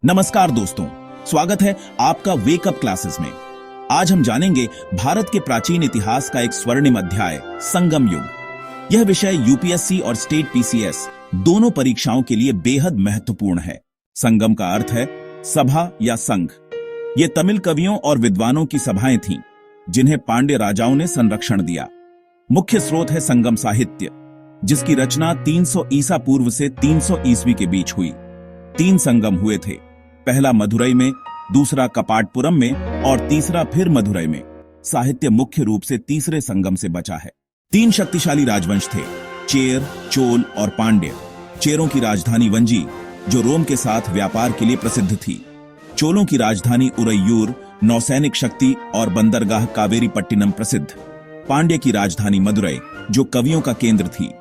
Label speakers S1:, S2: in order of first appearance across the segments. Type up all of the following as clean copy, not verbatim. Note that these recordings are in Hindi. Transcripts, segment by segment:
S1: नमस्कार दोस्तों, स्वागत है आपका वेकअप क्लासेस में। आज हम जानेंगे भारत के प्राचीन इतिहास का एक स्वर्णिम अध्याय, संगम युग। यह विषय यूपीएससी और स्टेट पीसीएस दोनों परीक्षाओं के लिए बेहद महत्वपूर्ण है। संगम का अर्थ है सभा या संघ। ये तमिल कवियों और विद्वानों की सभाएं थीं, जिन्हें पांड्य राजाओं ने संरक्षण दिया। मुख्य स्रोत है संगम साहित्य, जिसकी रचना 300 ईसा पूर्व से 300 ईस्वी के बीच हुई। 3 संगम हुए थे, पहला मदुरई में, दूसरा कपाटपुरम में और तीसरा फिर मदुरई में। साहित्य मुख्य रूप से तीसरे संगम से बचा है। 3 शक्तिशाली राजवंश थे, चेर, चोल और पांड्य। चेरों की राजधानी वंजी, जो रोम के साथ व्यापार के लिए प्रसिद्ध थी। चोलों की राजधानी उरैयूर, नौसैनिक शक्ति और बंदरगाह कावेरीपट्टिनम प्रसिद्ध। पांड्य की राजधानी मदुरई, जो कवियों का केंद्र थी।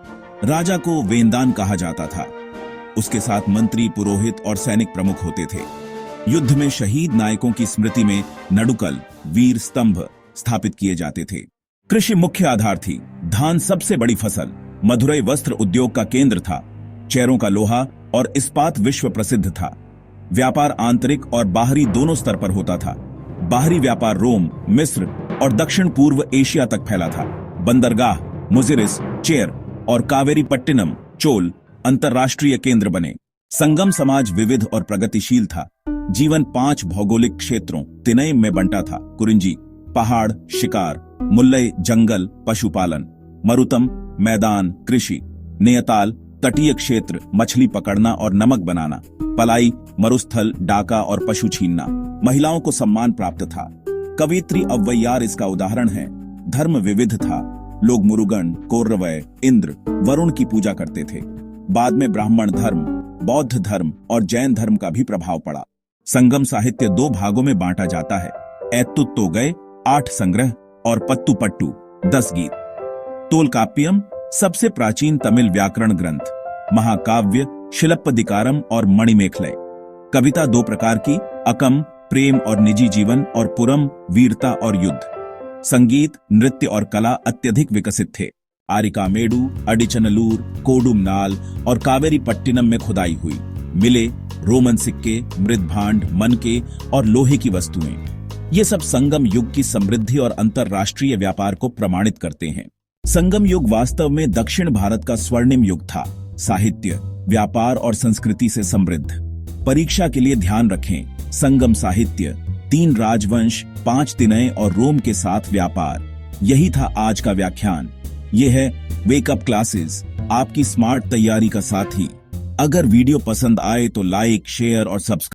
S1: राजा को वेंदान कहा जाता था। उसके साथ मंत्री, पुरोहित और सैनिक प्रमुख होते थे। युद्ध में शहीद नायकों की स्मृति में नडुकल, वीर स्तंभ स्थापित किए जाते थे। कृषि मुख्य आधार थी, धान सबसे बड़ी फसल। मदुरई वस्त्र उद्योग का केंद्र था। चेरों का लोहा और इस्पात विश्व प्रसिद्ध था। व्यापार आंतरिक और बाहरी दोनों स्तर पर होता था। बाहरी व्यापार रोम, मिस्र और दक्षिण पूर्व एशिया तक फैला था। बंदरगाह मुजिरिस, चेर और कावेरीपट्टिनम, चोल अंतरराष्ट्रीय केंद्र बने। संगम समाज विविध और प्रगतिशील था। जीवन 5 भौगोलिक क्षेत्रों तिनय में बंटा था। कुरिंजी पहाड़, शिकार, मुल्लई जंगल, पशुपालन, मरुतम मैदान, कृषि, नेयताल तटीय क्षेत्र, मछली पकड़ना और नमक बनाना, पलाई मरुस्थल, डाका और पशु छीनना। महिलाओं को सम्मान प्राप्त था। कवियत्री अव्वैयार इसका उदाहरण है। धर्म विविध था। लोग मुरुगन, कौरवय, इंद्र, वरुण की पूजा करते थे। बाद में ब्राह्मण धर्म, बौद्ध धर्म और जैन धर्म का भी प्रभाव पड़ा। संगम साहित्य 2 भागों में बांटा जाता है। ऐत्तुत गए 8 संग्रह और पत्तु पट्टू 10 गीत। तोलकाप्पियम सबसे प्राचीन तमिल व्याकरण ग्रंथ। महाकाव्य शिलप्पदिकारम और मणिमेखलय। कविता 2 प्रकार की, अकम प्रेम और निजी जीवन और पुरम वीरता और युद्ध। संगीत, नृत्य और कला अत्यधिक विकसित थे। आरिकामेडु, अडिचनलूर, कोडुमनाल और कावेरीपट्टिनम में खुदाई हुई। मिले रोमन सिक्के, मृदभांड, मनके और लोहे की वस्तुएं। ये सब संगम युग की समृद्धि और अंतरराष्ट्रीय व्यापार को प्रमाणित करते हैं। संगम युग वास्तव में दक्षिण भारत का स्वर्णिम युग था। साहित्य, व्यापार और संस्कृति से समृद्ध। परीक्षा के लिए ध्यान रखें, संगम साहित्य, 3 राजवंश, 5 तिनय और रोम के साथ व्यापार। यही था आज का व्याख्यान। ये है वेकअप क्लासेस, आपकी स्मार्ट तैयारी का साथी। अगर वीडियो पसंद आए तो लाइक, शेयर और सब्सक्राइब